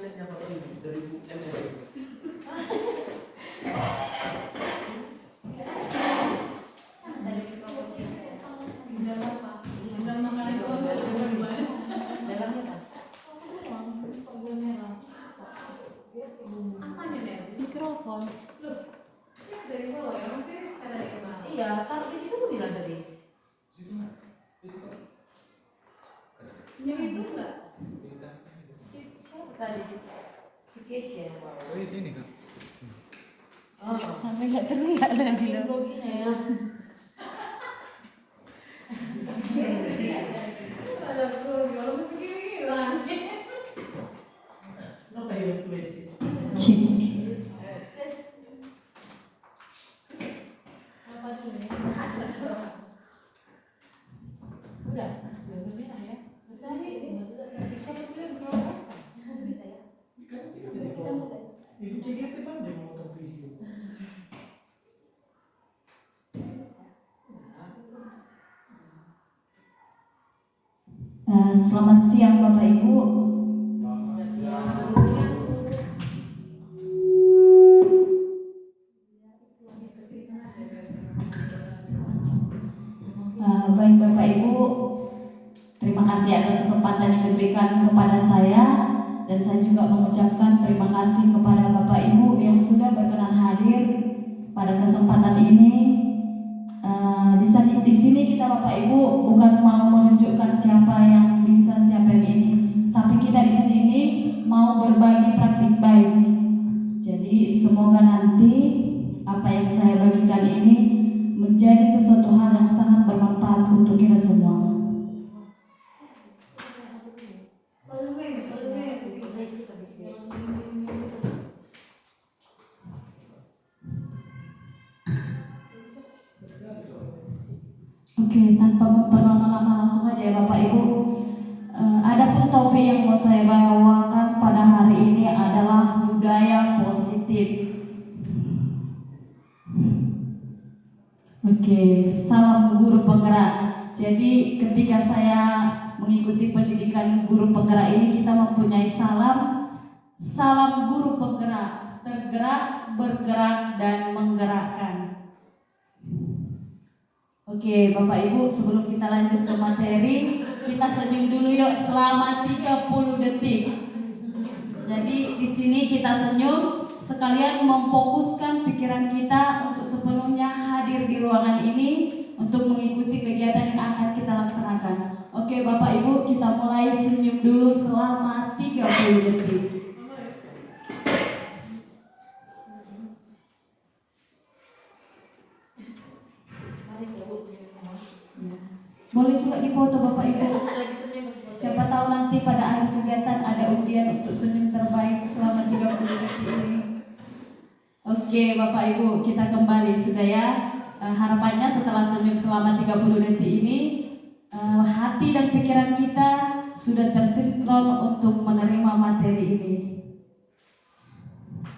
absennya Bapak Ibu dari Bu MS. Mikrofon. Dari bawah ya, masih sekarang dari kemana? Iya, taruh di situ tuh bilang tadi. Yang itu enggak? Siapa tadi si Keisha yang bawa. Oh ini kan. Sampai nggak terlihat lagi loh. Loginya ya. Ada bro, kalau begini hilang. Kenapa ya itu Beci? Apa tuh nih? Udah, udah merah ya. Tadi bisa bilang bro. Bisa ya. Ibu CGP pandai memotong video. Selamat siang Bapak Ibu. Baik Bapak Ibu, terima kasih atas kesempatan yang diberikan kepada saya, dan saya juga mengucapkan terima kasih kepada Bapak Ibu yang sudah berkenan hadir pada kesempatan ini. Di sini kita Bapak Ibu bukan mau menunjukkan siapa yang bisa, siapa yang ini, tapi kita di sini mau berbagi praktik baik. Jadi semoga nanti apa yang saya bagikan ini menjadi sesuatu hal yang sangat bermanfaat untuk kita semua. Oke, tanpa berlama-lama langsung aja ya Bapak Ibu. Adapun topik yang mau saya bawakan pada hari ini adalah budaya positif. Oke, salam guru penggerak. Jadi ketika saya mengikuti pendidikan guru penggerak ini, kita mempunyai salam guru penggerak, tergerak, bergerak, dan menggerakkan. Oke, Bapak Ibu, sebelum kita lanjut ke materi, kita senyum dulu yuk selama 30 detik. Jadi di sini kita senyum, sekalian memfokuskan pikiran kita untuk sepenuhnya hadir di ruangan ini untuk mengikuti kegiatan yang akan kita laksanakan. Oke, Bapak Ibu, kita mulai senyum dulu selama 30 detik. Boleh juga dipoto Bapak Ibu. Siapa tahu nanti pada akhir kegiatan ada undian untuk senyum terbaik selama 30 detik ini. Oke Bapak Ibu, kita kembali sudah ya. Harapannya setelah senyum selama 30 detik ini, hati dan pikiran kita sudah tersinkron untuk menerima materi ini.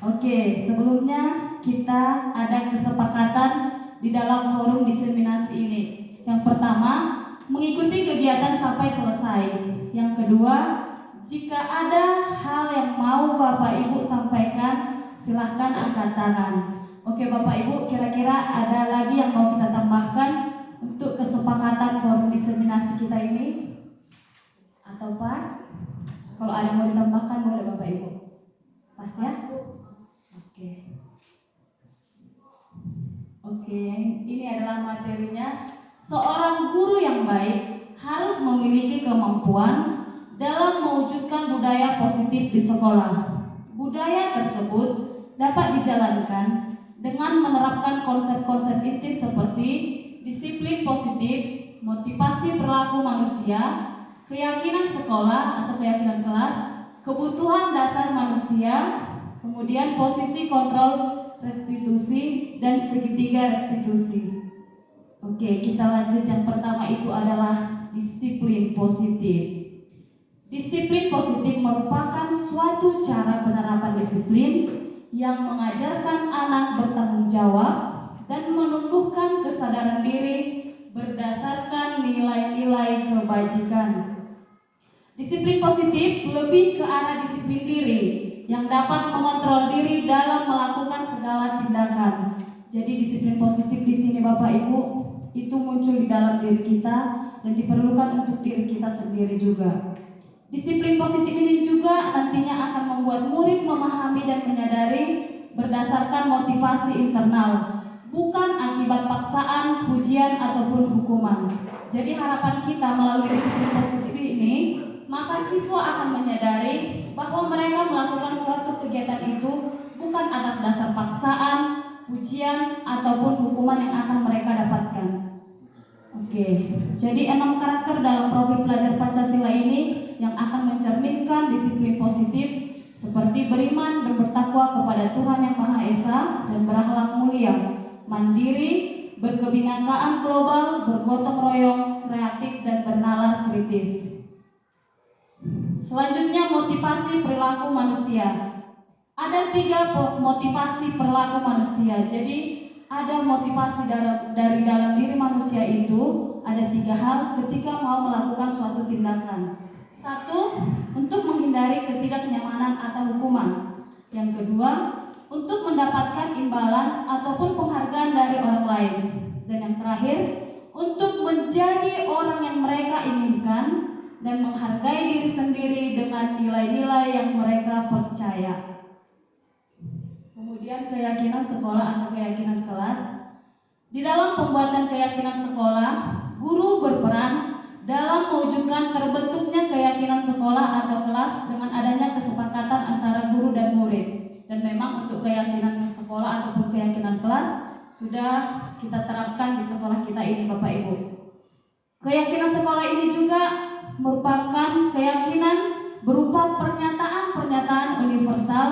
Oke, sebelumnya kita ada kesepakatan di dalam forum diseminasi ini. Yang pertama, mengikuti kegiatan sampai selesai. Yang kedua, jika ada hal yang mau Bapak Ibu sampaikan, silahkan angkat tangan. Oke Bapak Ibu, kira-kira ada lagi yang mau kita tambahkan untuk kesepakatan forum diseminasi kita ini? Atau pas? Kalau ada yang mau ditambahkan boleh Bapak Ibu. Pas ya? Oke, ini adalah materinya. Seorang guru yang baik harus memiliki kemampuan dalam mewujudkan budaya positif di sekolah. Budaya tersebut dapat dijalankan dengan menerapkan konsep-konsep inti seperti disiplin positif, motivasi perilaku manusia, keyakinan sekolah atau keyakinan kelas, kebutuhan dasar manusia, kemudian posisi kontrol restitusi, dan segitiga restitusi. Oke, kita lanjut. Yang pertama itu adalah disiplin positif. Disiplin positif merupakan suatu cara penerapan disiplin yang mengajarkan anak bertanggung jawab dan menumbuhkan kesadaran diri berdasarkan nilai-nilai kebajikan. Disiplin positif lebih ke arah disiplin disiplin diri yang dapat mengontrol diri dalam melakukan segala tindakan. Jadi disiplin positif di sini Bapak Ibu itu muncul di dalam diri kita dan diperlukan untuk diri kita sendiri juga. Disiplin positif ini juga nantinya akan membuat murid memahami dan menyadari berdasarkan motivasi internal, bukan akibat paksaan, pujian ataupun hukuman. Jadi harapan kita melalui disiplin positif ini, maka siswa akan menyadari bahwa mereka melakukan suatu kegiatan itu bukan atas dasar paksaan, pujian ataupun hukuman yang akan mereka dapatkan. Oke, jadi 6 karakter dalam profil pelajar Pancasila ini yang akan mencerminkan disiplin positif seperti beriman dan bertakwa kepada Tuhan Yang Maha Esa dan berakhlak mulia, mandiri, berkebinekaan global, bergotong royong, kreatif dan bernalar kritis. Selanjutnya motivasi perilaku manusia. Ada 3 motivasi perilaku manusia. Jadi ada motivasi dari dalam diri manusia itu ada 3 hal ketika mau melakukan suatu tindakan. 1, untuk menghindari ketidaknyamanan atau hukuman. Yang kedua, untuk mendapatkan imbalan ataupun penghargaan dari orang lain. Dan yang terakhir, untuk menjadi orang yang mereka inginkan dan menghargai diri sendiri dengan nilai-nilai yang mereka percaya. Kemudian keyakinan sekolah atau keyakinan kelas. Di dalam pembuatan keyakinan sekolah, guru berperan dalam mewujudkan terbentuknya keyakinan sekolah atau kelas dengan adanya kesepakatan antara guru dan murid. Dan memang untuk keyakinan sekolah ataupun keyakinan kelas sudah kita terapkan di sekolah kita ini Bapak Ibu. Keyakinan sekolah ini juga merupakan keyakinan berupa pernyataan-pernyataan universal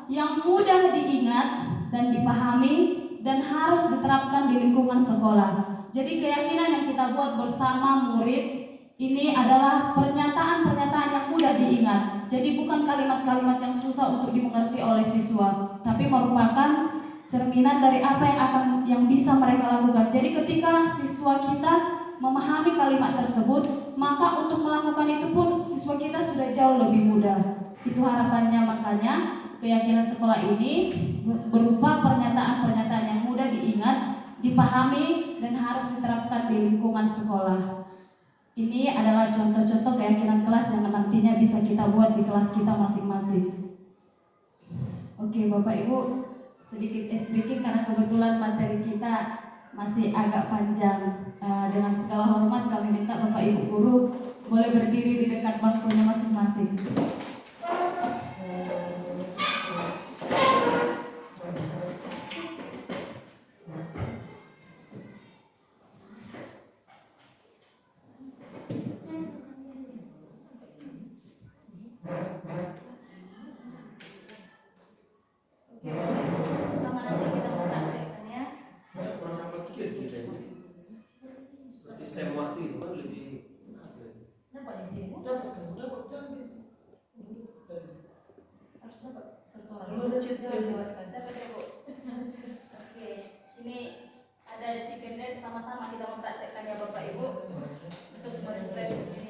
yang mudah diingat dan dipahami dan harus diterapkan di lingkungan sekolah. Jadi keyakinan yang kita buat bersama murid ini adalah pernyataan-pernyataan yang mudah diingat. Jadi bukan kalimat-kalimat yang susah untuk dimengerti oleh siswa, tapi merupakan cerminan dari apa yang bisa mereka lakukan. Jadi ketika siswa kita memahami kalimat tersebut, maka untuk melakukan itu pun siswa kita sudah jauh lebih mudah. Itu harapannya, makanya keyakinan sekolah ini berupa pernyataan-pernyataan yang mudah diingat, dipahami, dan harus diterapkan di lingkungan sekolah. Ini adalah contoh-contoh keyakinan kelas yang nantinya bisa kita buat di kelas kita masing-masing. Oke Bapak Ibu, sedikit karena kebetulan materi kita masih agak panjang. Dengan segala hormat kami minta Bapak Ibu guru boleh berdiri di dekat bangkunya masing-masing. Sama nanti kita mempraktekkannya. Kurang apa dikit gitu. Seperti stem waktu itu kan lebih Dapat di sini Bu? dapat jangan Harus dapat setoran. Belum ada chat ya, Bu. Dapat ya Bu. Oke, ini ada chicken dance, sama-sama kita mempraktekkan ya Bapak Ibu untuk merefresh ini.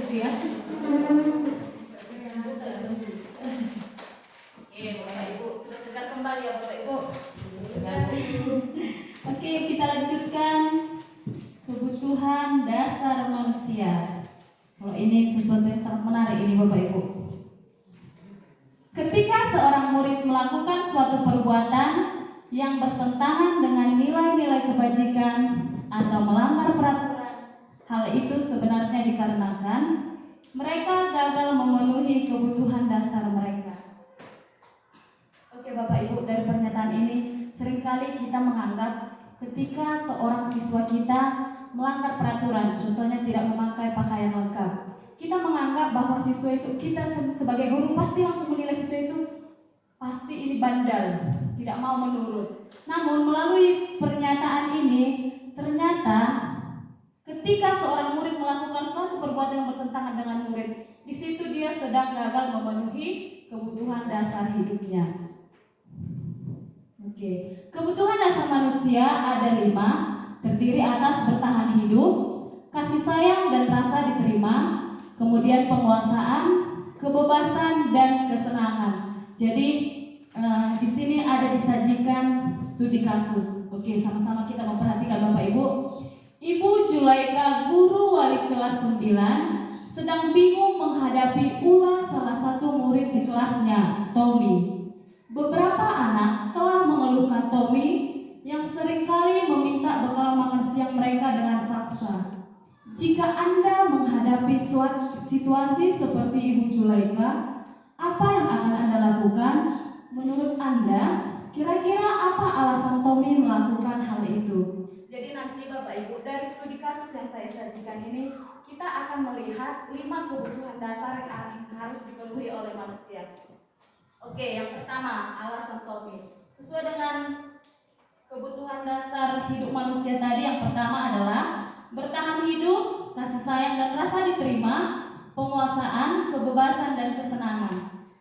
ya. Oke, Bapak Ibu sudah segar kembali ya Bapak Ibu. Oke, kita lanjutkan kebutuhan dasar manusia. Kalau ini sesuatu yang sangat menarik ini Bapak Ibu. Ketika seorang murid melakukan suatu perbuatan yang bertentangan dengan nilai-nilai kebajikan atau melanggar peraturan, hal itu sebenarnya dikarenakan mereka gagal memenuhi kebutuhan dasar mereka. Oke Bapak Ibu, dari pernyataan ini seringkali kita menganggap ketika seorang siswa kita melanggar peraturan, contohnya tidak memakai pakaian lengkap, kita menganggap bahwa siswa itu, kita sebagai guru pasti langsung menilai siswa itu pasti ini bandel, tidak mau menurut. Namun melalui pernyataan ini ternyata ketika seorang murid melakukan suatu perbuatan yang bertentangan dengan murid, di situ dia sedang gagal memenuhi kebutuhan dasar hidupnya. Oke, kebutuhan dasar manusia ada 5, terdiri atas bertahan hidup, kasih sayang dan rasa diterima, kemudian penguasaan, kebebasan dan kesenangan. Jadi di sini ada disajikan studi kasus. Oke, sama-sama kita memperhatikan Bapak Ibu. Ibu Julaika, guru wali kelas 9, sedang bingung menghadapi ulah salah satu murid di kelasnya, Tommy. Beberapa anak telah mengeluhkan Tommy yang seringkali meminta bekal makan siang mereka dengan paksa. Jika Anda menghadapi suatu situasi seperti Ibu Julaika, apa yang akan Anda lakukan? Menurut Anda, kira-kira apa alasan Tommy melakukan hal itu? Jadi nanti Bapak Ibu, dari studi kasus yang saya sajikan ini, kita akan melihat 5 kebutuhan dasar yang harus dipenuhi oleh manusia. Oke, yang pertama, alasan Tommy. Sesuai dengan kebutuhan dasar hidup manusia tadi, yang pertama adalah bertahan hidup, kasih sayang dan rasa diterima, penguasaan, kebebasan dan kesenangan.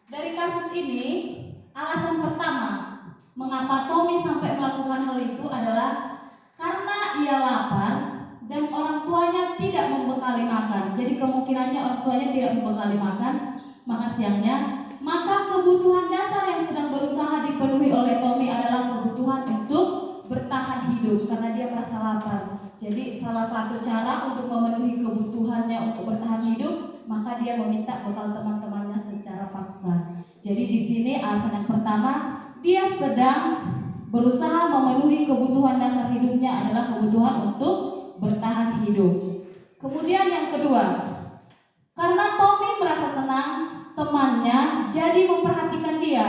Dari kasus ini, alasan pertama mengapa Tommy sampai melakukan hal itu adalah karena ia lapar dan orang tuanya tidak membekali makan. Jadi kemungkinannya orang tuanya tidak membekali makan siangnya. Maka kebutuhan dasar yang sedang berusaha dipenuhi oleh Tommy adalah kebutuhan untuk bertahan hidup karena dia merasa lapar. Jadi salah satu cara untuk memenuhi kebutuhannya untuk bertahan hidup, maka dia meminta bekal teman-temannya secara paksa. Jadi di sini alasan yang pertama, dia sedang berusaha memenuhi kebutuhan dasar hidupnya adalah kebutuhan untuk bertahan hidup. Kemudian yang kedua, karena Tommy merasa senang temannya jadi memperhatikan dia.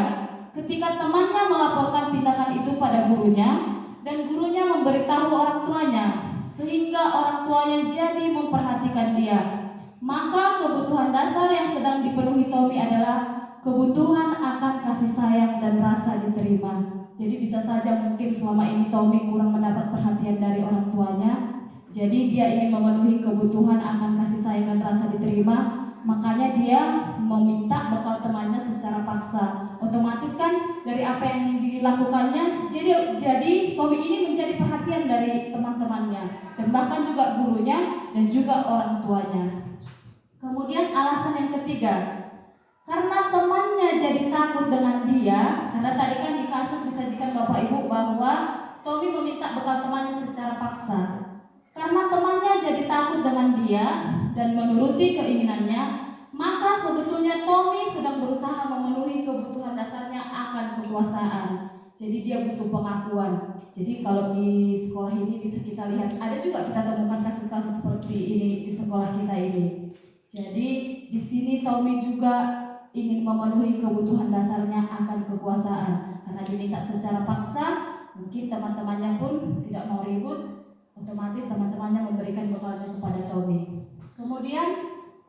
Ketika temannya melaporkan tindakan itu pada gurunya dan gurunya memberitahu orang tuanya, sehingga orang tuanya jadi memperhatikan dia, maka kebutuhan dasar yang sedang dipenuhi Tommy adalah kebutuhan akan kasih sayang dan rasa diterima. Jadi bisa saja mungkin selama ini Tommy kurang mendapat perhatian dari orang tuanya, jadi dia ingin memenuhi kebutuhan akan kasih sayang dan rasa diterima. Makanya dia meminta bekal temannya secara paksa. Otomatis kan dari apa yang dilakukannya, jadi Tommy ini menjadi perhatian dari teman-temannya dan bahkan juga gurunya dan juga orang tuanya. Kemudian alasan yang ketiga, karena temannya jadi takut dengan dia. Karena tadi kan di kasus disajikan Bapak Ibu bahwa Tommy meminta bekal temannya secara paksa. Karena temannya jadi takut dengan dia dan menuruti keinginannya, maka sebetulnya Tommy sedang berusaha memenuhi kebutuhan dasarnya akan kekuasaan. Jadi dia butuh pengakuan. Jadi kalau di sekolah ini bisa kita lihat, ada juga kita temukan kasus-kasus seperti ini di sekolah kita ini. Jadi di sini Tommy juga ingin memenuhi kebutuhan dasarnya akan kekuasaan. Karena diminta secara paksa, mungkin teman-temannya pun tidak mau ribut, otomatis teman-temannya memberikan bekalnya kepada Tommy. Kemudian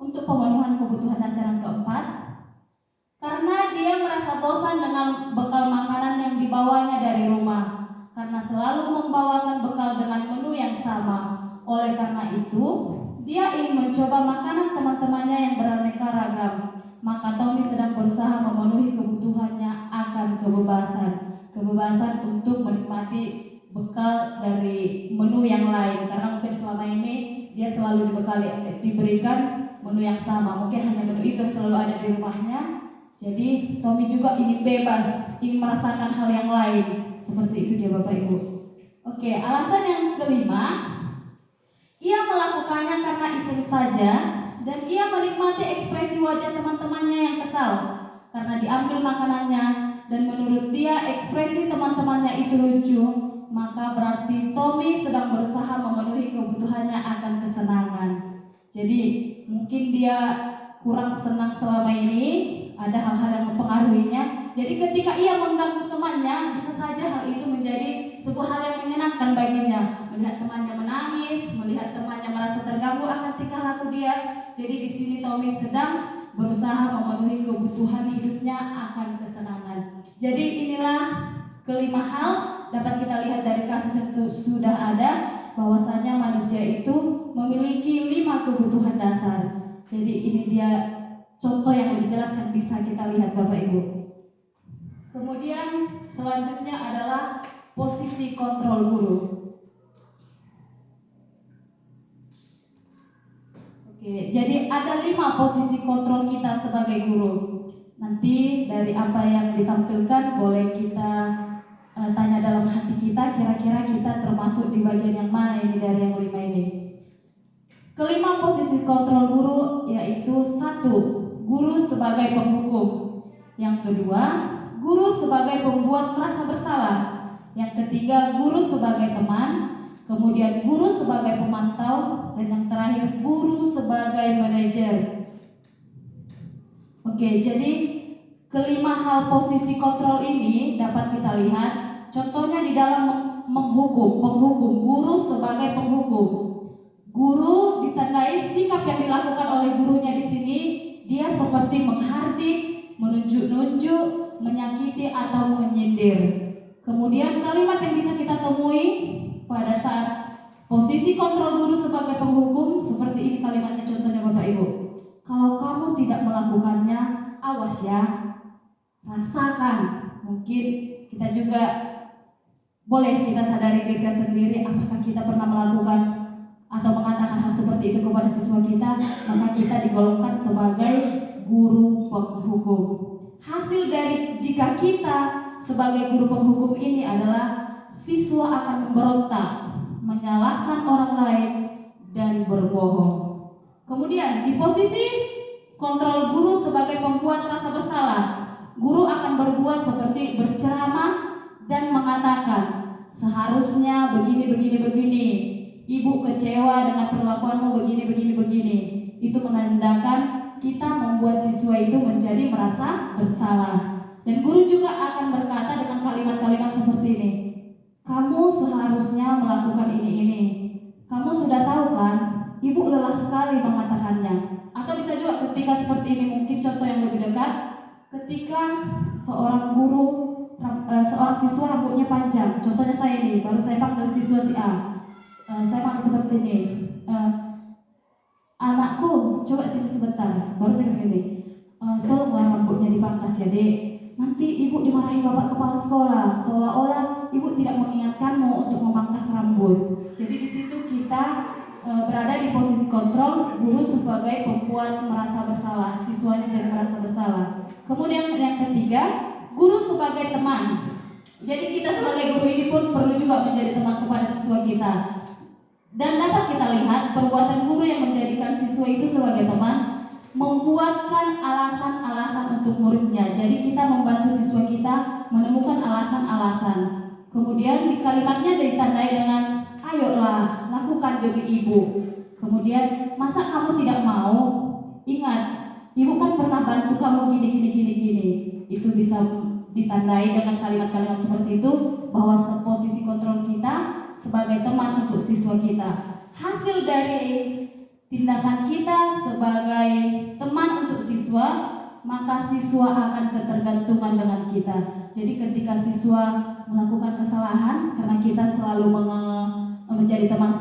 untuk pemenuhan kebutuhan dasar yang keempat, karena dia merasa bosan dengan bekal makanan yang dibawanya dari rumah, karena selalu membawakan bekal dengan menu yang sama. Oleh karena itu, dia ingin mencoba makanan teman-temannya yang beraneka ragam. Maka Tommy sedang berusaha memenuhi kebutuhannya akan kebebasan untuk menikmati bekal dari menu yang lain, karena mungkin selama ini dia selalu diberikan menu yang sama, mungkin hanya menu itu yang selalu ada di rumahnya. Jadi Tommy juga ingin bebas, ingin merasakan hal yang lain. Seperti itu dia Bapak Ibu. Oke, alasan yang kelima, ia melakukannya karena iseng saja dan ia menikmati ekspresi wajah teman-temannya yang kesal karena diambil makanannya, dan menurut dia ekspresi teman-temannya itu lucu, maka berarti Tommy sedang berusaha memenuhi kebutuhannya akan kesenangan. Jadi mungkin dia kurang senang selama ini, ada hal-hal yang mempengaruhinya. Jadi ketika ia mengganggu temannya, bisa saja hal itu menjadi sebuah hal yang menyenangkan baginya. Melihat temannya menangis, melihat temannya merasa terganggu akan tingkah laku dia. Jadi di sini Tommy sedang berusaha memenuhi kebutuhan hidupnya akan kesenangan. Jadi inilah kelima hal dapat kita lihat dari kasus yang sudah ada, bahwasanya manusia itu memiliki 5 kebutuhan dasar. Jadi ini dia contoh yang lebih jelas yang bisa kita lihat Bapak Ibu. Kemudian selanjutnya adalah posisi kontrol guru. Oke, jadi ada 5 posisi kontrol kita sebagai guru. Nanti dari apa yang ditampilkan boleh kita tanya dalam hati kita, kira-kira kita termasuk di bagian yang mana ini dari yang 5 ini. Kelima posisi kontrol guru yaitu 1. Guru sebagai penghukum. Yang kedua, guru sebagai pembuat merasa bersalah. Yang ketiga, guru sebagai teman. Kemudian guru sebagai pemantau. Dan yang terakhir, guru sebagai manajer. Oke, jadi kelima hal posisi kontrol ini dapat kita lihat. Contohnya di dalam menghukum, penghukum, guru sebagai penghukum. Guru ditandai sikap yang dilakukan oleh gurunya di sini, dia seperti menghardik, menunjuk-nunjuk, menyakiti atau menyindir. Kemudian kalimat yang bisa kita temui pada saat posisi kontrol guru sebagai penghukum seperti ini kalimatnya, contohnya Bapak Ibu. Kalau kamu tidak melakukannya, awas ya, rasakan. Mungkin kita juga boleh kita sadari diri kita sendiri, apakah kita pernah melakukan atau mengatakan hal seperti itu kepada siswa kita, maka kita digolongkan sebagai guru penghukum. Hasil dari jika kita sebagai guru penghukum ini adalah siswa akan memberontak, menyalahkan orang lain, dan berbohong. Kemudian di posisi kontrol guru sebagai pembuat rasa bersalah, guru akan berbuat seperti berceramah dan mengatakan, seharusnya begini. Ibu kecewa dengan perlakuanmu begini. Itu menandakan kita membuat siswa itu menjadi merasa bersalah. Dan guru juga akan berkata dengan kalimat-kalimat seperti ini, kamu seharusnya melakukan ini. Kamu sudah tahu kan, ibu lelah sekali mengatakannya. Atau bisa juga ketika seperti ini, mungkin contoh yang lebih dekat, ketika seorang guru, seorang siswa rambutnya panjang. Contohnya saya ini, baru saya panggil siswa si A. Saya panggil seperti ini, anakku coba sini sebentar. Baru saya begini, tolonglah rambutnya dipangkas ya dek, nanti ibu dimarahi bapak kepala sekolah, seolah-olah ibu tidak mengingatkanmu untuk memangkas rambut. Jadi di situ kita berada di posisi kontrol, guru sebagai pembuat merasa bersalah, siswanya jadi merasa bersalah. Kemudian yang ketiga, guru sebagai teman. Jadi kita sebagai guru ini pun perlu juga menjadi teman kepada siswa kita. Dan dapat kita lihat perbuatan guru yang menjadikan siswa itu sebagai teman, membuatkan alasan-alasan untuk muridnya. Jadi kita membantu siswa kita menemukan alasan-alasan. Kemudian di kalimatnya ditandai dengan ayolah lakukan demi ibu. Kemudian masa kamu tidak mau? Ingat, ibu kan pernah bantu kamu gini. Itu bisa ditandai dengan kalimat-kalimat seperti itu, bahwa posisi kontrol kita sebagai teman untuk siswa kita. Hasil dari tindakan kita sebagai teman untuk siswa, maka siswa akan ketergantungan dengan kita. Jadi ketika siswa melakukan kesalahan, karena kita selalu menjadi teman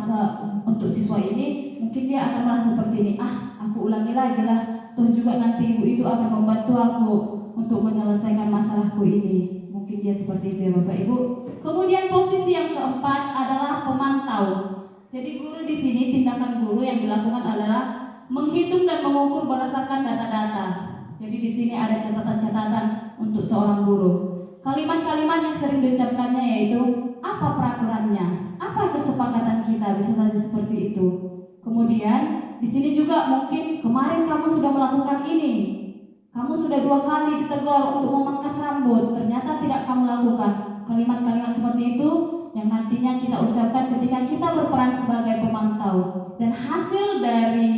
untuk siswa ini, mungkin dia akan merasa seperti ini, aku ulangi lagi lah, toh juga nanti ibu itu akan membantu aku untuk menyelesaikan masalahku ini. Mungkin dia seperti itu ya Bapak Ibu. Kemudian posisi yang keempat adalah pemantau. Jadi guru di sini, tindakan guru yang dilakukan adalah menghitung dan mengukur berdasarkan data-data. Jadi di sini ada catatan-catatan untuk seorang guru. Kalimat-kalimat yang sering diucapkannya yaitu apa peraturannya, apa kesepakatan kita, bisa saja seperti itu. Kemudian di sini juga mungkin kemarin kamu sudah melakukan ini, kamu sudah 2 kali ditegur untuk memangkas rambut, ternyata tidak kamu lakukan. Kalimat-kalimat seperti itu yang nantinya kita ucapkan ketika kita berperan sebagai pemantau. Dan hasil dari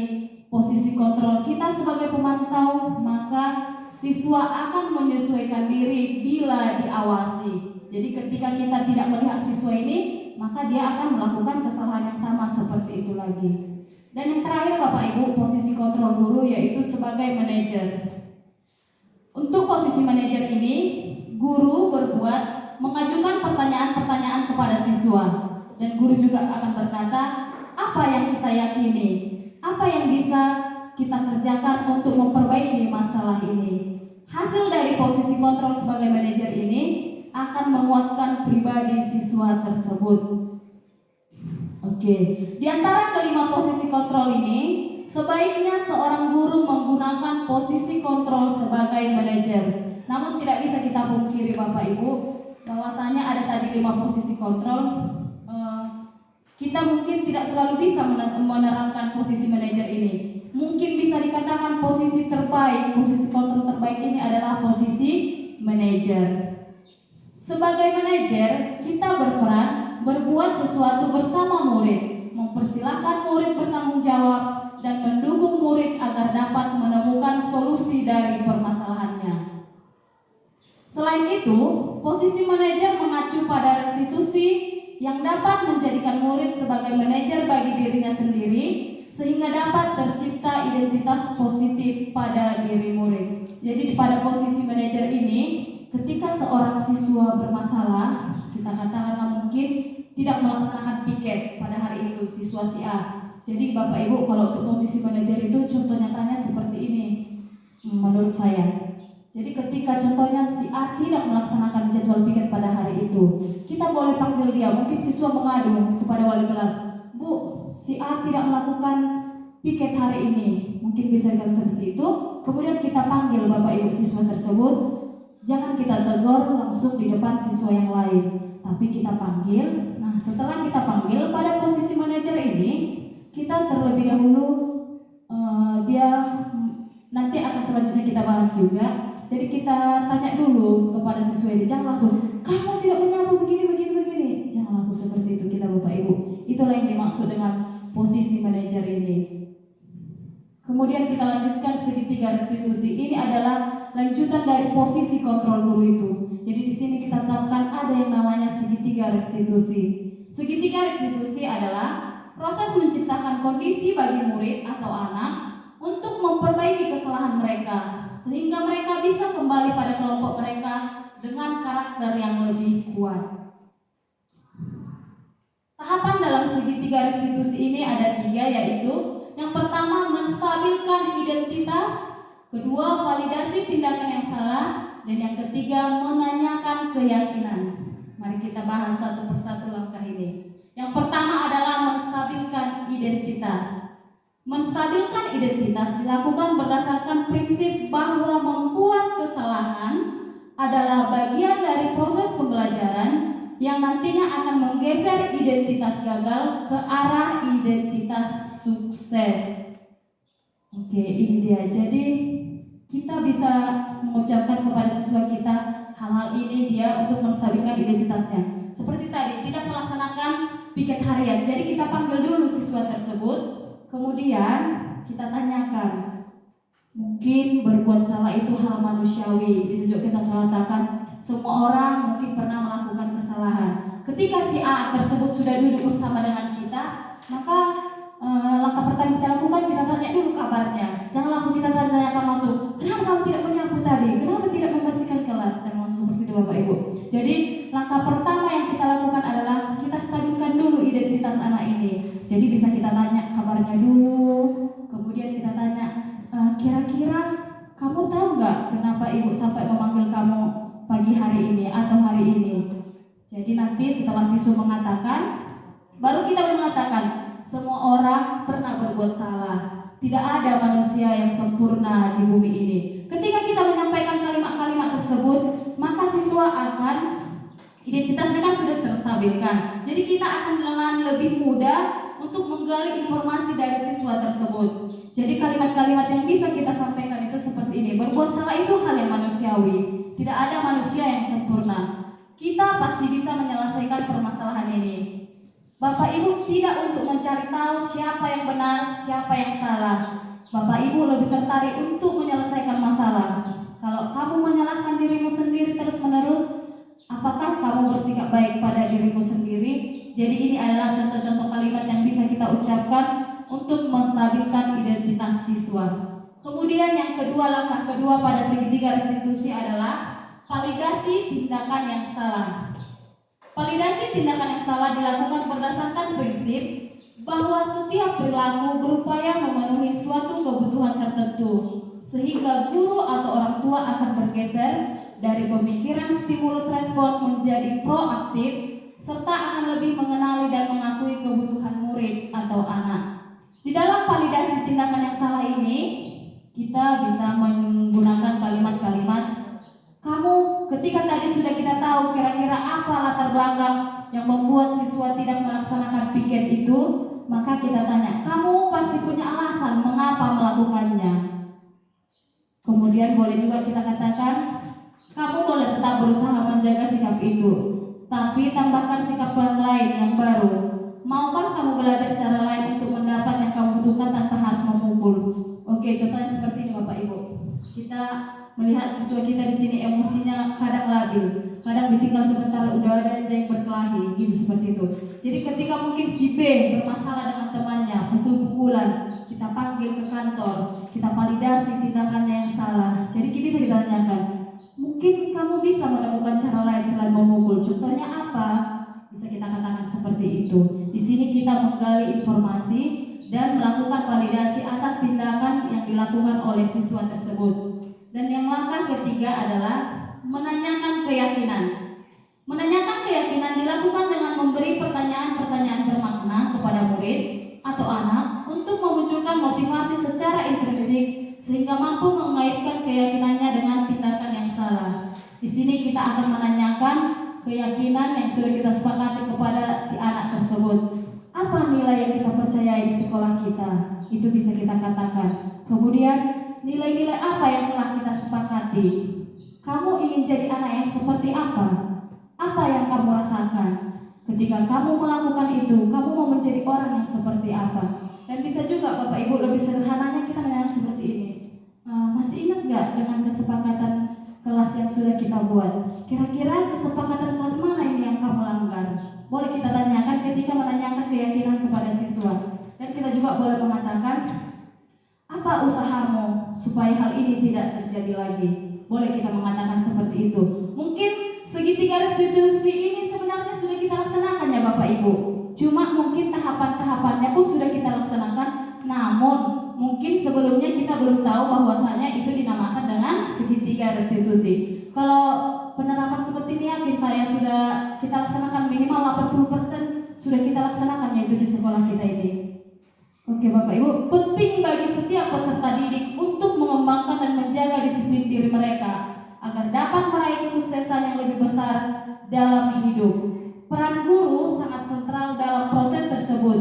posisi kontrol kita sebagai pemantau, maka siswa akan menyesuaikan diri bila diawasi. Jadi ketika kita tidak melihat siswa ini, maka dia akan melakukan kesalahan yang sama seperti itu lagi. Dan yang terakhir Bapak Ibu, posisi kontrol guru yaitu sebagai manajer. Untuk posisi manajer ini, guru berbuat mengajukan pertanyaan-pertanyaan kepada siswa, dan guru juga akan berkata apa yang kita yakini, apa yang bisa kita kerjakan untuk memperbaiki masalah ini. Hasil dari posisi kontrol sebagai manajer ini akan menguatkan pribadi siswa tersebut. Oke, di antara kelima posisi kontrol ini, sebaiknya seorang guru menggunakan posisi kontrol sebagai manajer. Namun tidak bisa kita pungkiri Bapak Ibu, bahwasanya ada tadi 5 posisi kontrol. Kita mungkin tidak selalu bisa menerapkan posisi manajer ini. Mungkin bisa dikatakan posisi terbaik, posisi kontrol terbaik ini adalah posisi manajer. Sebagai manajer, kita berperan berbuat sesuatu bersama murid, mempersilahkan murid bertanggung jawab, dan mendukung murid agar dapat menemukan solusi dari permasalahannya. Selain itu, posisi manajer mengacu pada restitusi yang dapat menjadikan murid sebagai manajer bagi dirinya sendiri, sehingga dapat tercipta identitas positif pada diri murid. Jadi pada posisi manajer ini, ketika seorang siswa bermasalah, kita katakanlah mungkin tidak melaksanakan piket pada hari itu, siswa si A. Jadi Bapak Ibu, kalau untuk posisi manajer itu contoh nyatanya seperti ini menurut saya. Jadi ketika contohnya si A tidak melaksanakan jadwal piket pada hari itu, kita boleh panggil dia. Mungkin siswa mengadu kepada wali kelas, Bu, si A tidak melakukan piket hari ini. Mungkin bisa dikatakan seperti itu. Kemudian kita panggil Bapak Ibu siswa tersebut. Jangan kita tegur langsung di depan siswa yang lain, tapi kita panggil. Nah, setelah kita panggil pada posisi manajer ini, kita terlebih dahulu dia nanti akan selanjutnya kita bahas juga. Jadi kita tanya dulu kepada siswa ini, jangan langsung kamu tidak menyapu begini. Jangan langsung seperti itu kita Bapak Ibu. Itulah yang dimaksud dengan posisi manajer ini. Kemudian kita lanjutkan segitiga restitusi. Ini adalah lanjutan dari posisi kontrol guru itu. Jadi di sini kita tetapkan ada yang namanya segitiga restitusi. Segitiga restitusi adalah proses menciptakan kondisi bagi murid atau anak untuk memperbaiki kesalahan mereka, sehingga mereka bisa kembali pada kelompok mereka dengan karakter yang lebih kuat. Tahapan dalam segitiga restitusi ini ada 3, yaitu yang pertama menstabilkan identitas, kedua validasi tindakan yang salah, dan yang ketiga menanyakan keyakinan. Mari kita bahas satu persatu langkah ini. Yang pertama adalah menstabilkan identitas. Menstabilkan identitas dilakukan berdasarkan prinsip bahwa membuat kesalahan adalah bagian dari proses pembelajaran yang nantinya akan menggeser identitas gagal ke arah identitas sukses. Oke, ini dia. Jadi kita bisa mengucapkan kepada siswa kita hal-hal ini dia untuk menstabilkan identitasnya. Seperti tadi, tidak melaksanakan piket harian. Jadi kita panggil dulu siswa tersebut. Kemudian kita tanyakan, mungkin berbuat salah itu hal manusiawi. Bisa juga kita katakan semua orang mungkin pernah melakukan kesalahan. Ketika si A tersebut sudah duduk bersama dengan kita, maka langkah pertama kita lakukan, kita tanya dulu kabarnya. Jangan langsung kita tanyakan langsung, kenapa kamu tidak menyapu tadi? Kenapa tidak membersihkan kelas? Jangan langsung seperti itu Bapak Ibu. Jadi langkah pertama yang kita lakukan adalah kita stabilkan dulu identitas anak ini. Jadi bisa kita tanya kabarnya dulu, kemudian kita tanya, kira-kira kamu tahu nggak kenapa ibu sampai memanggil kamu pagi hari ini atau hari ini? Jadi nanti setelah siswa mengatakan, baru kita mengatakan semua orang pernah berbuat salah. tidak ada manusia yang sempurna di bumi ini. Ketika kita menyampaikan kalimat-kalimat tersebut, maka siswa akan identitasnya kan sudah terstabilkan. Jadi kita akan dengan lebih mudah untuk menggali informasi dari siswa tersebut. Jadi kalimat-kalimat yang bisa kita sampaikan itu seperti ini. Berbuat salah itu hal yang manusiawi. Tidak ada manusia yang sempurna. Kita pasti bisa menyelesaikan permasalahan ini. Bapak Ibu tidak untuk mencari tahu siapa yang benar, siapa yang salah. Bapak Ibu lebih tertarik untuk menyelesaikan masalah. Kalau kamu menyalahkan dirimu sendiri terus-menerus, apakah kamu bersikap baik pada dirimu sendiri? Jadi ini adalah contoh-contoh kalimat yang bisa kita ucapkan untuk menstabilkan identitas siswa. Kemudian yang kedua, langkah kedua pada segitiga restitusi adalah validasi tindakan yang salah. Validasi tindakan yang salah dilakukan berdasarkan prinsip bahwa setiap perilaku berupaya memenuhi suatu kebutuhan tertentu, sehingga guru atau orang tua akan bergeser dari pemikiran stimulus respon menjadi proaktif, serta akan lebih mengenali dan mengakui kebutuhan murid atau anak. Di dalam validasi tindakan yang salah ini, kita bisa menggunakan kalimat-kalimat kamu. Ketika tadi sudah kita tahu kira-kira apa latar belakang yang membuat siswa tidak melaksanakan piket itu, maka kita tanya, kamu pasti punya alasan mengapa melakukannya. Kemudian boleh juga kita katakan, kamu boleh tetap berusaha menjaga sikap itu, tapi tambahkan sikap yang lain yang baru. Maukah kamu belajar cara lain untuk mendapat yang kamu butuhkan tanpa harus memukul? Oke, contohnya seperti ini Bapak Ibu. Kita melihat siswa kita di sini emosinya kadang labil, kadang ditinggal sebentar udah ada aja yang berkelahi, gitu seperti itu. Jadi ketika mungkin si B bermasalah dengan temannya, pukul-pukulan, kita panggil ke kantor, kita validasi tindakannya yang salah. Jadi bisa kita tanyakan, mungkin kamu bisa menemukan cara lain selain memukul. Contohnya apa? Bisa kita katakan seperti itu. Di sini kita menggali informasi dan melakukan validasi atas tindakan yang dilakukan oleh siswa tersebut. Dan yang langkah ketiga adalah menanyakan keyakinan. Menanyakan keyakinan dilakukan dengan memberi pertanyaan-pertanyaan bermakna kepada murid atau anak untuk memunculkan motivasi secara intrinsik sehingga mampu mengaitkan keyakinannya dengan tindakan yang salah. Di sini kita akan menanyakan keyakinan yang sudah kita sepakati kepada si anak tersebut. Apa nilai yang kita percayai di sekolah kita? Itu bisa kita katakan. Kemudian nilai-nilai apa yang telah kita sepakati? Kamu ingin jadi anak yang seperti apa? Apa yang kamu rasakan? Ketika kamu melakukan itu, kamu mau menjadi orang yang seperti apa? Dan bisa juga Bapak Ibu lebih sederhananya kita menanyakan seperti ini. Masih ingat gak dengan kesepakatan kelas yang sudah kita buat? Kira-kira kesepakatan kelas mana ini yang kamu langgar? Boleh kita tanyakan ketika menanyakan keyakinan kepada siswa. Dan kita juga boleh mengatakan, apa usahamu supaya hal ini tidak terjadi lagi? Boleh kita mengatakan seperti itu. Mungkin segitiga restitusi ini sebenarnya sudah kita laksanakan ya Bapak Ibu. Cuma mungkin tahapan-tahapannya pun sudah kita laksanakan. Namun mungkin sebelumnya kita belum tahu bahwasanya itu dinamakan dengan segitiga restitusi. Kalau penerapan seperti ini yakin saya sudah kita laksanakan minimal 80% sudah kita laksanakan yaitu di sekolah kita ini. Oke Bapak Ibu, penting bagi setiap peserta didik untuk mengembangkan dan menjaga disiplin diri mereka agar dapat meraih kesuksesan yang lebih besar dalam hidup. Peran guru sangat sentral dalam proses tersebut.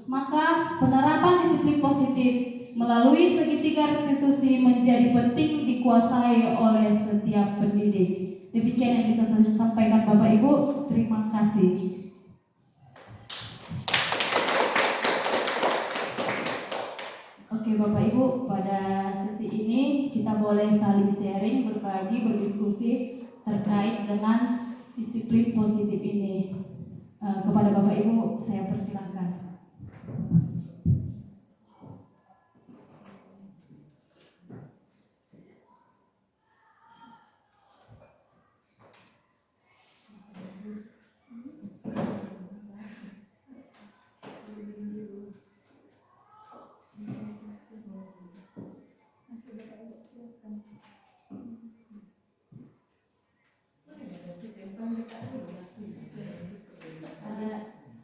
Maka penerapan disiplin positif melalui segitiga restitusi menjadi penting dikuasai oleh setiap pendidik. Demikian yang bisa saya sampaikan Bapak Ibu. Terima kasih. Oke Bapak Ibu, pada sesi ini kita boleh saling sharing, berbagi, berdiskusi terkait dengan disiplin positif ini. Kepada Bapak Ibu saya persilahkan.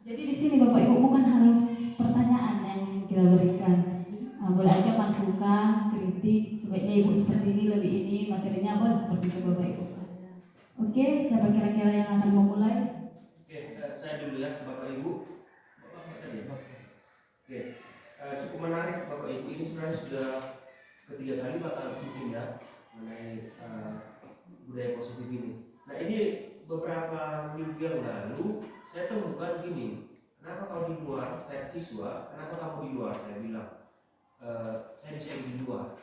Jadi di sini Bapak Ibu bukan harus pertanyaan yang kita berikan, boleh aja seperti itu Bapak Ibu. Oke, siapa kira-kira yang akan memulai? Oke, saya dulu ya Bapak Ibu. Bapak tadi ya, Pak. Oke, cukup menarik Bapak Ibu. Ini sebenarnya sudah ketiga kali Bapak mungkin ya mengenai budaya positif ini. Nah ini beberapa minggu yang lalu saya temukan gini. Kenapa kalau di luar saya siswa? Kenapa kamu di luar? Saya bilang saya disuruh di luar,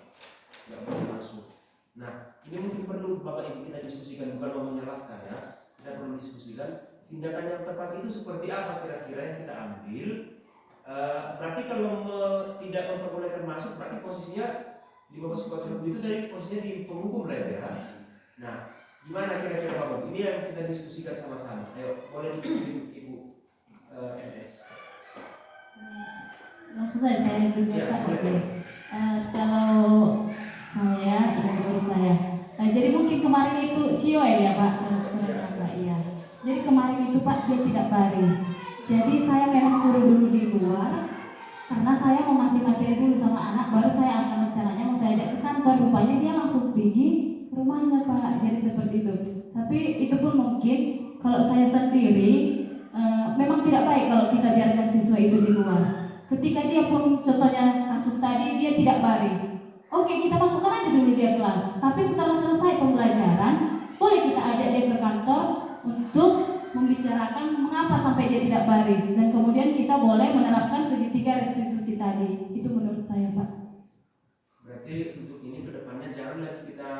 nggak boleh masuk. Nah ini mungkin perlu Bapak Ibu kita diskusikan, bukan mau menyalahkan ya. Kita perlu diskusikan tindakan yang tepat itu seperti apa kira-kira yang kita ambil. Berarti kalau tidak memperbolehkan masuk, berarti posisinya di bawah sekolah itu dari posisinya di penghukum ya. Nah, gimana kira-kira Bapak? Ini yang kita diskusikan sama-sama. Ayo, boleh dipimpin Ibu MS. Langsung saja saya dulu Ya, Pak. boleh. Oke. Kalau saya, ini menurut saya. Jadi mungkin kemarin itu Sioel ya Pak. Pak iya. Jadi kemarin itu Pak dia tidak baris. Jadi saya memang suruh dulu di luar karena saya mau ngasih materi dulu sama anak, baru saya akan rencananya mau saya ajak ke kantor. Rupanya dia langsung pergi rumahnya Pak. Jadi seperti itu. Tapi itu pun mungkin kalau saya sendiri memang tidak baik kalau kita biarkan siswa itu di luar. Ketika dia pun contohnya kasus tadi dia tidak baris. Oke, kita masukkan aja dulu dia kelas. Tapi setelah selesai pembelajaran, boleh kita ajak dia ke kantor untuk membicarakan mengapa sampai dia tidak baris, dan kemudian kita boleh menerapkan segitiga restitusi tadi. Itu menurut saya Pak. Berarti untuk ini kedepannya jangan lagi kita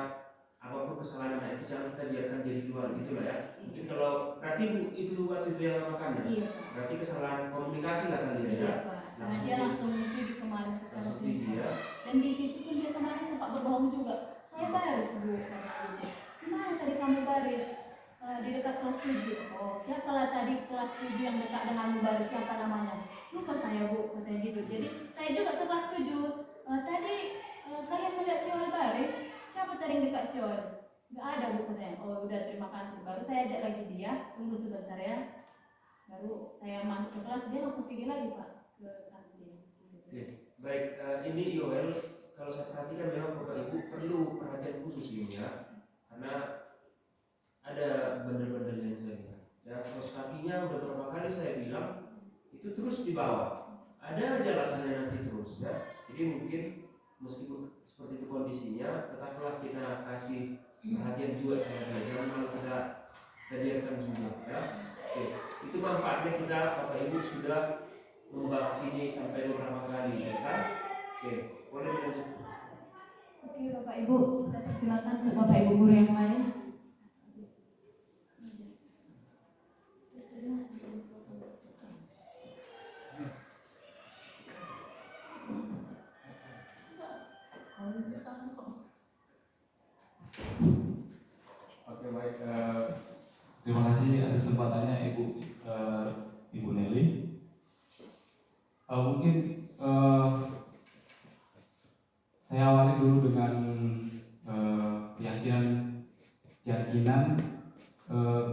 apapun kesalahan anak itu jangan kita biarkan jadi luar gitu lah ya. Mungkin kalau berarti itu waktu itu yang lakukannya. Iya Pak. Berarti kesalahan komunikasi lah kali ya. Iya Pak. Karena dia langsung pergi kemarin ke Langsung kantin, pergi ya. dan di situ pun dia kemarin sempat berbohong juga. Saya baris Bu. Gimana tadi kamu baris? Di dekat kelas 7. Oh, siapalah tadi kelas 7 yang dekat denganmu baris, siapa namanya? Lupa saya Bu, katanya gitu. Jadi saya juga ke kelas 7. Tadi kalian melihat Sioel baris? Siapa tadi yang dekat Sioel? Gak ada Bu, katanya. Oh udah, terima kasih. Baru saya ajak lagi dia, tunggu sebentar ya. Baru saya masuk ke kelas, dia langsung pergi lagi Pak ke kantin. Oke, baik. Ini Yoel, kalau saya perhatikan memang Bapak Ibu perlu perhatian khusus ini ya, karena ada bandel-bandel yang saya lihat. Ya, kaos kakinya udah beberapa kali saya bilang itu terus dibawa. Ada aja alasannya nanti terus ya. Jadi mungkin meskipun seperti itu kondisinya, tetaplah kita kasih perhatian juga sama dia. Jangan malah kita biarkan juga ya. Oke, itu manfaatnya kita Bapak Ibu sudah membahas ini sampai beberapa kali ya kan. Oke, boleh dilanjut. Oke Bapak Ibu, kita persilakan untuk Bapak Ibu guru yang lain. Oke baik, terima kasih atas kesempatannya Ibu Nelly. Mungkin saya awali dulu dengan keyakinan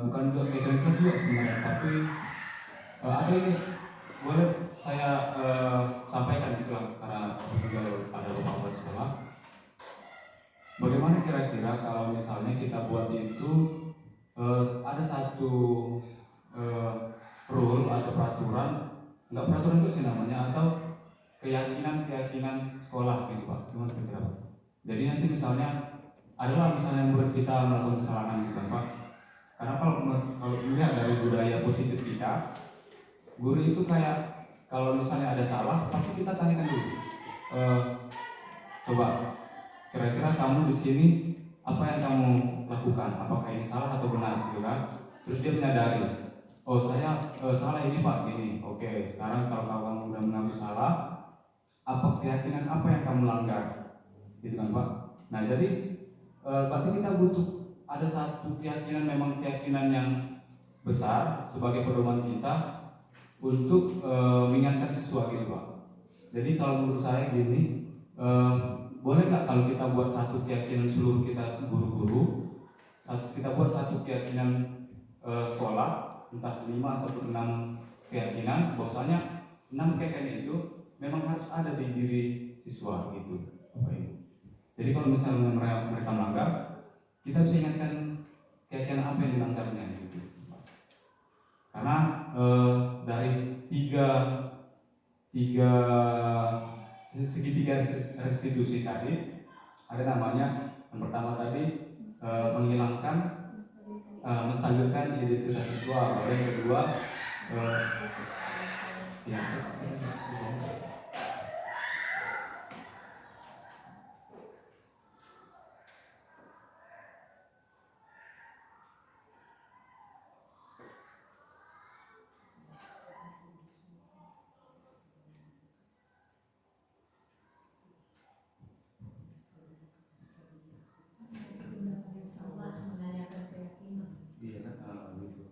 bukan juga keyakinan keras juga sebenarnya, tapi ada ini boleh saya sampaikan gitu lah, karena juga ada beberapa sekolah. Bagaimana kira-kira kalau misalnya kita buat itu ada satu rule atau peraturan, nggak peraturan itu sih namanya, atau keyakinan sekolah gitu Pak, gimana kira-kira Pak? Jadi nanti misalnya adalah misalnya murid kita melakukan kesalahan gitu kan Pak, karena kalau dilihat dari budaya positif kita, guru itu kayak kalau misalnya ada salah pasti kita tanyakan dulu, coba kira-kira kamu di sini apa yang kamu lakukan? Apakah ini salah atau benar, gitu kan? Terus dia menyadari, oh saya salah ini Pak, gini. Oke, sekarang kalau kamu udah mengaku salah, apa keyakinan apa yang kamu langgar, gitu kan Pak? Nah jadi berarti kita butuh ada satu keyakinan, memang keyakinan yang besar sebagai pedoman kita untuk mengingatkan siswa gitu Pak. Jadi kalau menurut saya gini. Boleh nggak kalau kita buat satu keyakinan seluruh kita guru-guru, kita buat satu keyakinan sekolah, entah 5 ataupun 6 keyakinan, bahwasanya 6 keyakinan itu memang harus ada di diri siswa gitu. Jadi kalau misalnya mereka melanggar, kita bisa ingatkan keyakinan apa yang dilanggarnya gitu. Karena dari segitiga restitusi tadi ada namanya yang pertama tadi menghilangkan menstabilkan identitas siswa, lalu yang kedua ya, iya kan gitu.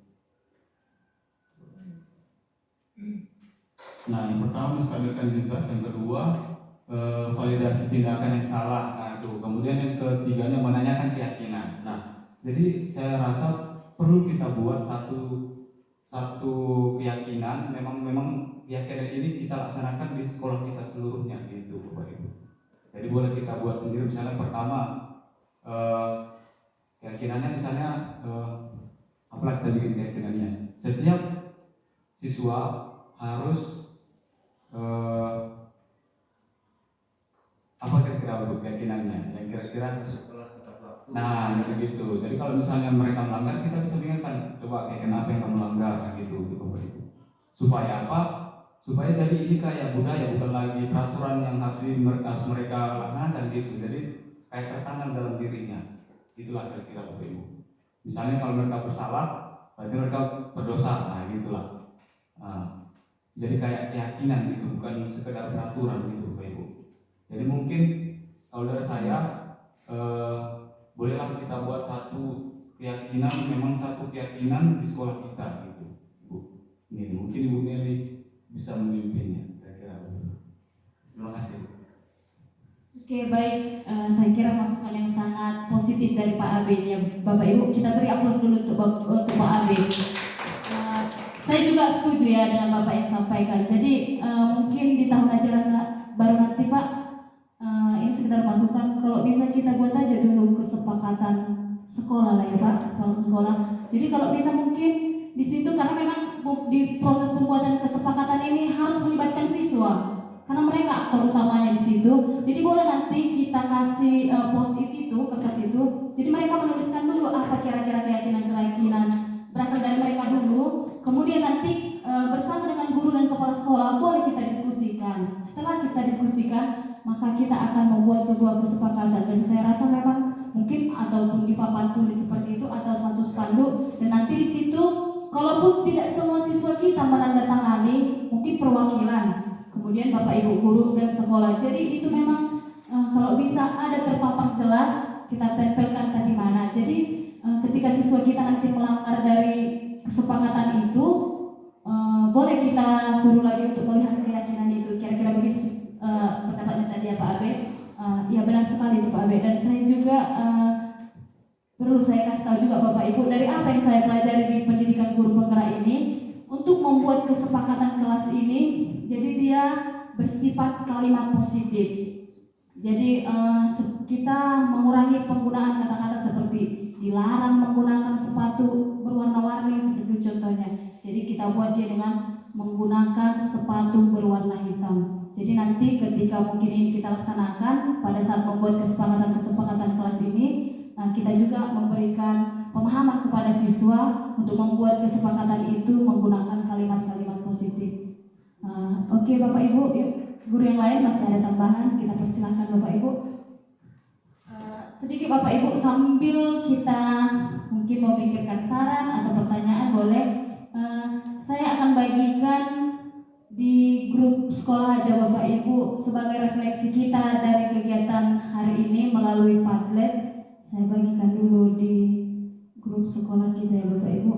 Nah, yang pertama menstabilkan identitas, yang kedua validasi tindakan yang salah. Nah, itu. Kemudian yang ketiganya menanyakan keyakinan. Nah, jadi saya rasa perlu kita buat satu keyakinan. Memang keyakinan ini kita laksanakan di sekolah kita seluruhnya gitu, Bapak Ibu. Jadi boleh kita buat sendiri. Misalnya pertama keyakinannya misalnya apalah kita bikin keyakinannya. Setiap siswa harus apa kira-kira untuk keyakinannya yang kira-kira sekolah tepat waktu. nah gitu. Jadi kalau misalnya mereka melanggar, kita bisa ingatkan, coba keyakinan apa yang kamu langgar gitu Bapak Ibu. Supaya apa? Supaya jadi ini kayak budaya, bukan lagi peraturan yang harus mereka laksanakan gitu. Jadi kayak tertanam dalam dirinya. Itulah kira-kira Bapak Ibu. Misalnya kalau mereka bersalah, berarti mereka berdosa. Nah gitulah. Jadi kayak keyakinan gitu, bukan sekedar peraturan gitu Bapak Ibu. Jadi mungkin kalau dari saya bolehlah kita buat satu keyakinan, memang satu keyakinan di sekolah kita gitu, Ibu. Ini mungkin Ibu Meli bisa memimpinnya kira-kira. Terima kasih. Oke, baik. Saya kira masukan yang sangat positif dari Pak Abe ya, Bapak Ibu. Kita beri aplaus dulu untuk Pak Abe. Saya juga setuju ya dengan Bapak yang sampaikan. Jadi mungkin di tahun ajaran baru nanti Pak, ini sekedar masukan. Kalau bisa kita buat aja dulu kesepakatan sekolah lah ya Pak, sekolah. Jadi kalau bisa mungkin di situ, karena memang di proses pembuatan kesepakatan ini harus melibatkan siswa, karena mereka aktor utamanya di situ. Jadi boleh nanti kita kasih post-it itu, kertas itu. Jadi mereka menuliskan dulu apa kira-kira keyakinan berasal dari mereka dulu. Kemudian nanti bersama dengan guru dan kepala sekolah boleh kita diskusikan. Setelah kita diskusikan, maka kita akan membuat sebuah kesepakatan. Dan saya rasa memang mungkin ataupun di papan tulis seperti itu atau suatu spanduk. Dan nanti di situ, kalaupun tidak semua siswa kita menandatangani, mungkin perwakilan, kemudian Bapak Ibu guru dan sekolah. Jadi itu memang kalau bisa ada terpampang jelas, kita tempelkan tadi mana. Jadi ketika siswa kita nanti melanggar dari kesepakatan itu, boleh kita suruh lagi untuk melihat keyakinan itu. Kira-kira begitu pendapatnya tadi ya Pak Abe. Ya benar sekali itu Pak Abe. Dan saya juga perlu saya kasih tahu juga Bapak Ibu, dari apa yang saya pelajari di pendidikan guru penggerak ini, untuk membuat kesepakatan kelas ini, jadi dia bersifat kalimat positif. Jadi kita mengurangi penggunaan kata-kata seperti dilarang menggunakan sepatu berwarna-warni seperti contohnya. Jadi kita buat dia dengan menggunakan sepatu berwarna hitam. Jadi nanti ketika mungkin ini kita laksanakan pada saat membuat kesepakatan kelas ini, kita juga memberikan pemahaman kepada siswa untuk membuat kesepakatan itu menggunakan kalimat-kalimat positif. Oke Bapak Ibu, guru yang lain masih ada tambahan, kita persilahkan Bapak Ibu. Sedikit Bapak Ibu sambil kita mungkin memikirkan saran atau pertanyaan boleh. Saya akan bagikan di grup sekolah aja Bapak Ibu sebagai refleksi kita dari kegiatan hari ini melalui Padlet. Saya bagikan dulu di grup sekolah kita ya Bapak Ibu.